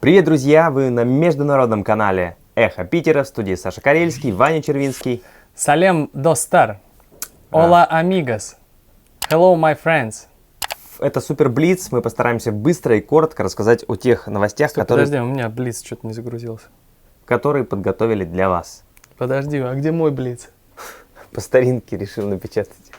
Привет, друзья! Вы на международном канале Эхо Питера, в студии Саша Карельский, Ваня Червинский. Салем достар. Hola amigos. Hello my friends. Это Супер Блиц. Мы постараемся быстро и коротко рассказать о тех новостях, Подожди, у меня Блиц что-то не загрузился. которые подготовили для вас. Подожди, а где мой Блиц? По старинке решил напечатать.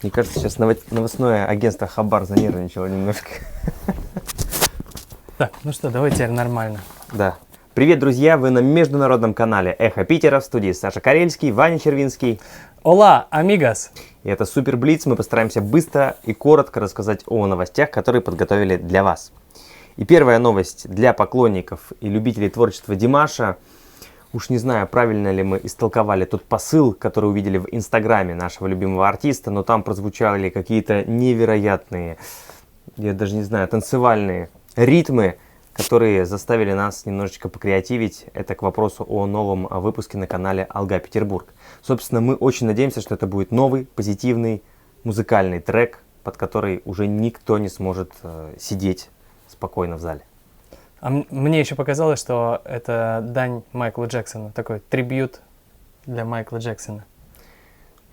Мне кажется, сейчас новостное агентство Хабар занервничало немножко. Так, ну что, давай теперь нормально. Да. Привет, друзья! Вы на международном канале Эхо Питера, в студии Саша Карельский, Ваня Червинский. Hola amigos. И это Супер Блиц. Мы постараемся быстро и коротко рассказать о новостях, которые подготовили для вас. И первая новость для поклонников и любителей творчества Димаша. Уж не знаю, правильно ли мы истолковали тот посыл, который увидели в инстаграме нашего любимого артиста, но там прозвучали какие-то невероятные, я даже не знаю, танцевальные ритмы, которые заставили нас немножечко покреативить. Это к вопросу о новом выпуске на канале Алга Петербург. Собственно, мы очень надеемся, что это будет новый, позитивный музыкальный трек, под который уже никто не сможет сидеть спокойно в зале. А мне еще показалось, что это дань Майклу Джексону, такой трибьют для Майкла Джексона.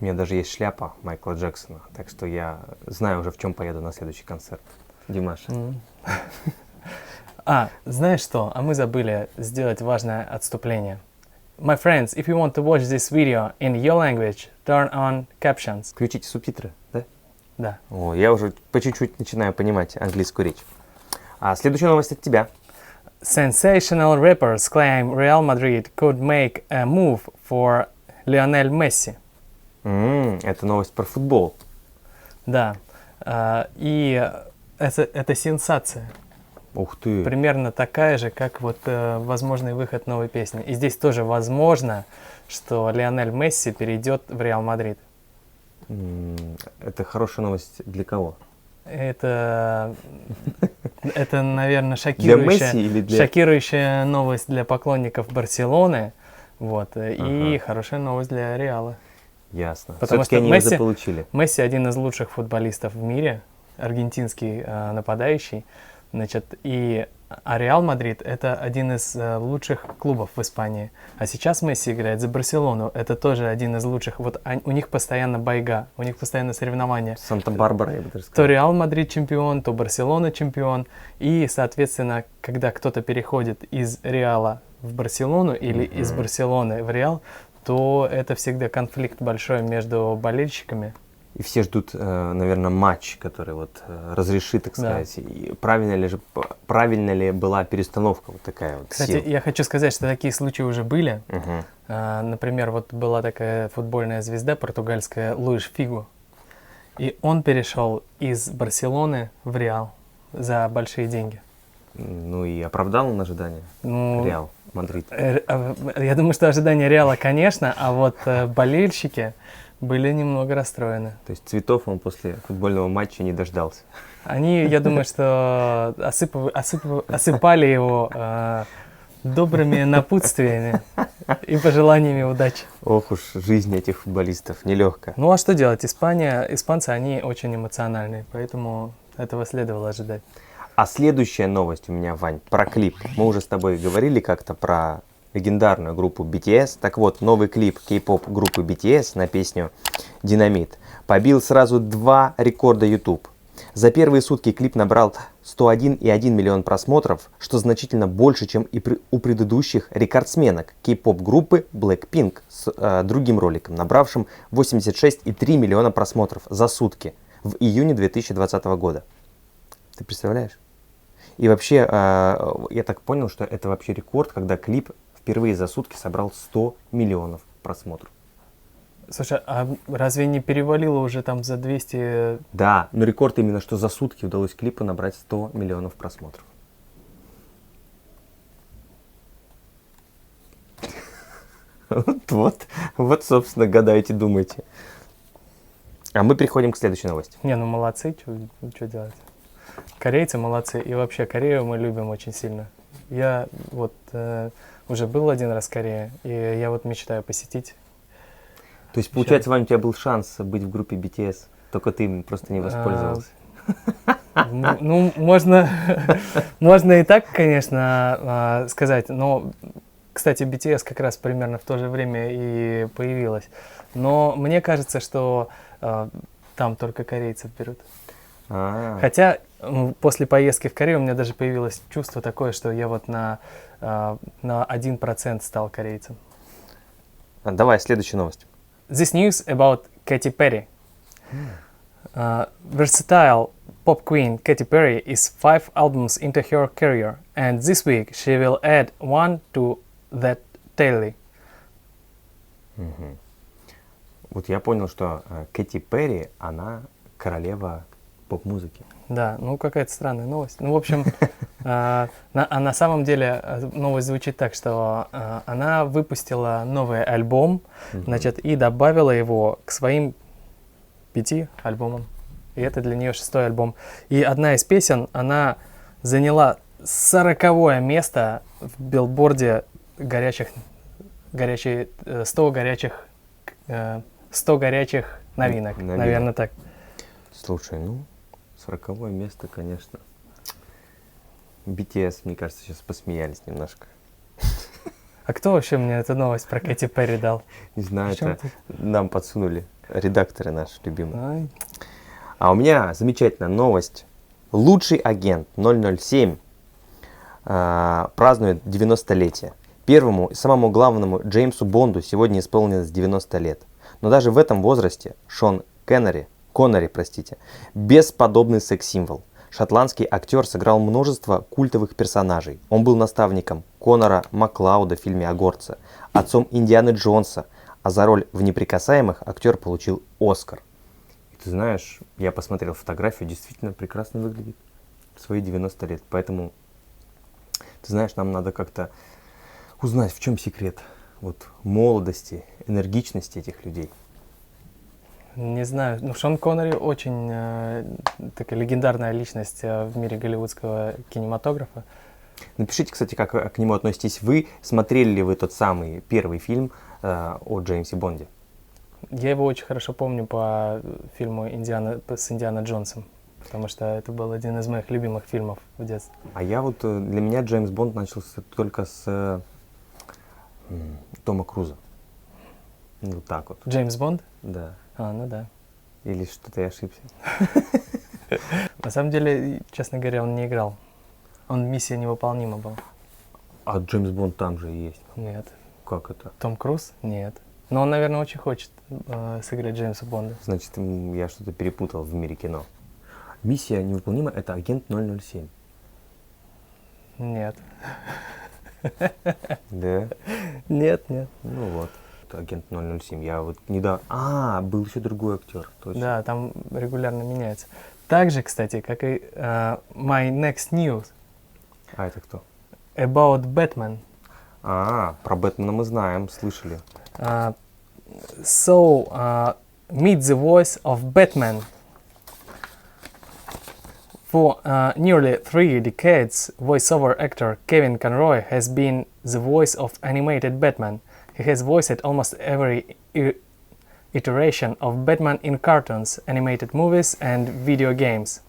У меня даже есть шляпа Майкла Джексона, так что я знаю уже, в чем поеду на следующий концерт Димаша. Знаешь что? А мы забыли сделать важное отступление. My friends, if you want to watch this video in your language, turn on captions. Включите субтитры, да? Да. О, я уже по чуть-чуть начинаю понимать английскую речь. А следующая новость от тебя. Sensational rappers claim Real Madrid could make a move for Lionel Messi. Это новость про футбол. Да. И это сенсация. Ух ты. Примерно такая же, как вот возможный выход новой песни. И здесь тоже возможно, что Лионель Месси перейдет в Реал Мадрид. Это хорошая новость для кого? Это, наверное, Для Месси или для... шокирующая новость для поклонников Барселоны. Вот, и хорошая новость для Реала. Ясно. Потому Все-таки что они его заполучили. Месси один из лучших футболистов в мире, аргентинский нападающий. Значит, а Реал Мадрид это один из лучших клубов в Испании. А сейчас Месси играет за Барселону. Это тоже один из лучших. Вот у них постоянно байга, у них постоянно соревнования. Санта-Барбара, я бы даже сказал. То Реал Мадрид чемпион, то Барселона чемпион. И, соответственно, когда кто-то переходит из Реала в Барселону или из Барселоны в Реал, то это всегда конфликт большой между болельщиками. И все ждут, наверное, матч, который вот разрешит, так сказать. И правильно ли была перестановка вот такая вот? Кстати, сил? я хочу сказать, что такие случаи уже были. Например, вот была такая футбольная звезда португальская Луиш Фигу. И он перешел из Барселоны в Реал за большие деньги. Ну и оправдал он ожидания? Реал, Мадрид. Я думаю, что ожидания Реала, конечно, а вот болельщики были немного расстроены. То есть цветов он после футбольного матча не дождался. Они, я думаю, что осыпали его добрыми напутствиями и пожеланиями удачи. Ох уж жизнь этих футболистов нелегкая. Ну а что делать? Испанцы, они очень эмоциональные, поэтому этого следовало ожидать. А следующая новость у меня, Вань, про клип. Мы уже с тобой говорили как-то про легендарную группу BTS. Так вот, новый клип кей-поп группы BTS на песню «Динамит» побил сразу 2 рекорда YouTube. За первые сутки клип набрал 101,1 миллион просмотров, что значительно больше, чем и у предыдущих рекордсменок кей-поп группы Blackpink с другим роликом, набравшим 86,3 миллиона просмотров за сутки в июне 2020 года. Ты представляешь? И вообще, я так понял, что это вообще рекорд, когда клип впервые за сутки собрал 100 миллионов просмотров. Слушай, а разве не перевалило уже там за 200? Да, но рекорд именно, что за сутки удалось клипу набрать 100 миллионов просмотров. Вот, собственно, гадайте, думайте. А мы переходим к следующей новости. Не, ну молодцы, что делать? Корейцы молодцы, и вообще Корею мы любим очень сильно. Я вот уже был один раз в Корее, и я вот мечтаю посетить. То есть, получается, Ваня, у тебя был шанс быть в группе BTS, только ты им просто не воспользовался. Ну, можно, можно и так, конечно, сказать, но, кстати, BTS как раз примерно в то же время и появилась. Но мне кажется, что там только корейцев берут. Хотя после поездки в Корею у меня даже появилось чувство такое, что я вот на 1% стал корейцем. Давай, следующая новость. This news about Katy Perry. Versatile pop queen Katy Perry is 5 albums into her career, and this week she will add one to that tally. Вот я понял, что Кэти Перри, она королева поп-музыки. Да, ну какая-то странная новость. Ну, в общем, на самом деле новость звучит так, что она выпустила новый альбом, значит, и добавила его к своим 5 альбомам. И это для нее 6-й альбом. И одна из песен, она заняла 40-е место в билборде 100 горячих новинок. Наверное, так. Слушай, ну, 40-е место, конечно. BTS, мне кажется, сейчас посмеялись немножко. А кто вообще мне эту новость про Кэти Перри дал? Не знаю, Причём это нам подсунули редакторы наши любимые. Ай. А у меня замечательная новость. Лучший агент 007 празднует 90-летие. Первому и самому главному Джеймсу Бонду сегодня исполнилось 90 лет. Но даже в этом возрасте Шон Коннери, бесподобный секс-символ. Шотландский актер сыграл множество культовых персонажей. Он был наставником Конора Маклауда в фильме «Огурцы», отцом Индианы Джонса, а за роль в «Неприкасаемых» актер получил Оскар. И ты знаешь, я посмотрел фотографию, действительно прекрасно выглядит в свои 90 лет. Поэтому, ты знаешь, нам надо как-то узнать, в чем секрет вот молодости, энергичности этих людей. Не знаю, ну Шон Коннери очень такая легендарная личность в мире голливудского кинематографа. Напишите, кстати, как к нему относитесь вы. Смотрели ли вы тот самый первый фильм о Джеймсе Бонде? Я его очень хорошо помню по фильму с Индиана Джонсом, потому что это был один из моих любимых фильмов в детстве. А я вот, для меня Джеймс Бонд начался только с Тома Круза. Вот так вот. Джеймс Бонд? Да. Ну да. Или что-то я ошибся? На самом деле, честно говоря, он не играл. Он «Миссия невыполнима» был. А Джеймс Бонд там же и есть. Нет. Как это? Том Круз? Нет. Но он, наверное, очень хочет сыграть Джеймса Бонда. Значит, я что-то перепутал в мире кино. «Миссия невыполнима» — это агент 007. Нет. Да? Нет, нет. Ну вот. Агент 007. Я вот недавно... был еще другой актер. Точно. Да, там регулярно меняется. Так же, кстати, как и My Next News А это кто? About Batman. Про Бэтмена мы знаем, слышали. Meet the voice of Batman. For nearly 3 decades, voiceover actor Kevin Conroy has been the voice of animated Batman. He has voiced almost every iteration of Batman in cartoons, animated movies and video games.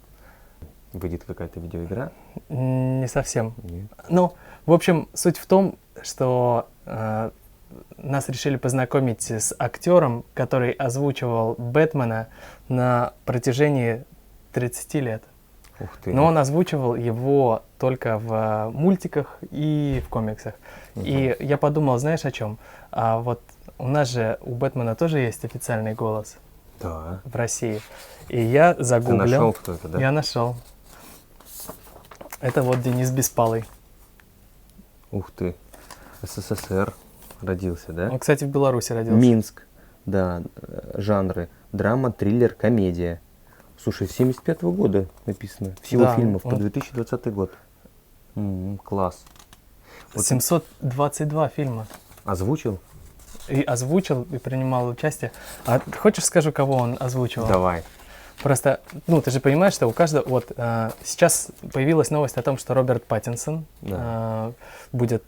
Выйдет какая-то видеоигра? Не совсем. Нет. Ну, в общем, суть в том, что нас решили познакомить с актером, который озвучивал Бэтмена на протяжении 30 лет. Ух ты. Но он озвучивал его только в мультиках и в комиксах. И я подумал, знаешь, о чем? Вот у нас же, у Бэтмена тоже есть официальный голос Да. в России. И я загуглил. Ты нашел, кто это, да? Я нашел. Это вот Денис Беспалый. Ух ты. СССР родился, да? Он, кстати, в Беларуси родился. Минск. Да, жанры. Драма, триллер, комедия. Слушай, с 75-го года написано. Всего Да, фильмов по он- 2020 год. Класс. Вот 722 фильма. озвучил? И озвучил, и принимал участие. А хочешь скажу, кого он озвучивал? Давай. Просто, ну, ты же понимаешь, что у каждого... Вот сейчас появилась новость о том, что Роберт Паттинсон будет,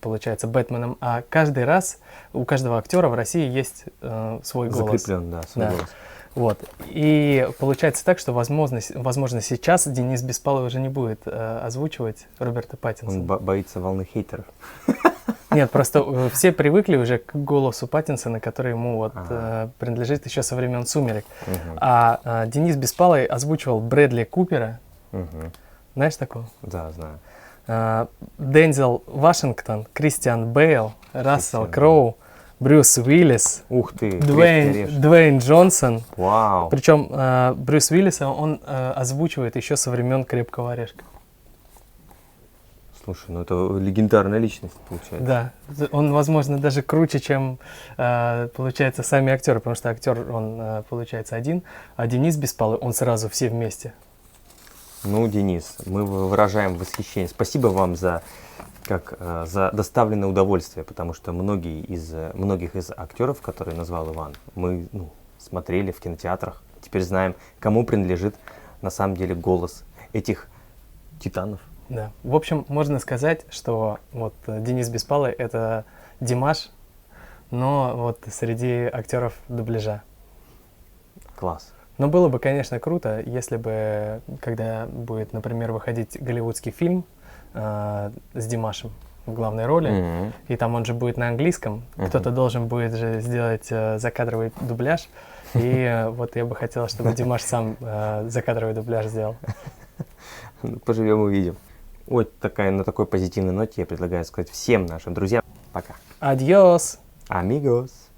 получается, Бэтменом. А каждый раз у каждого актера в России есть свой голос. Закреплен, да, свой Да. голос. Вот. И получается так, что, возможно, сейчас Денис Беспалов уже не будет озвучивать Роберта Он Паттинсона. боится волны хейтеров. Нет, просто все привыкли уже к голосу Паттинсона, который ему вот принадлежит еще со времен «Сумерек». Мгм. А Денис Беспалый озвучивал Брэдли Купера. Мгм. Знаешь такого? Да, знаю. Дензел Вашингтон, Кристиан Бейл, Рассел Кристиан Кроу, Брюс Уиллис, Ух ты, крепкий орешек. Дуэйн Джонсон. Вау. Причем Брюс Уиллиса он озвучивает еще со времен «Крепкого орешка». Слушай, ну это легендарная личность, получается. Да, он, возможно, даже круче, чем, получается, сами актеры, потому что актер, он, получается, один, а Денис Беспалый, он сразу все вместе. Ну, Денис, мы выражаем восхищение. Спасибо вам за доставленное удовольствие, потому что многих из актеров, которые назвал Иван, мы смотрели в кинотеатрах. Теперь знаем, кому принадлежит на самом деле голос этих титанов. Да. В общем, можно сказать, что вот Денис Беспалый — это Димаш, но вот среди актеров дубляжа. Класс. Но было бы, конечно, круто, если бы, когда будет, например, выходить голливудский фильм с Димашем в главной роли, Мгм. и там он же будет на английском, Мгм. кто-то должен будет же сделать закадровый дубляж, и вот я бы хотел, чтобы Димаш сам закадровый дубляж сделал. Поживем, увидим. На такой позитивной ноте я предлагаю сказать всем нашим друзьям пока. Адьос! Амигос.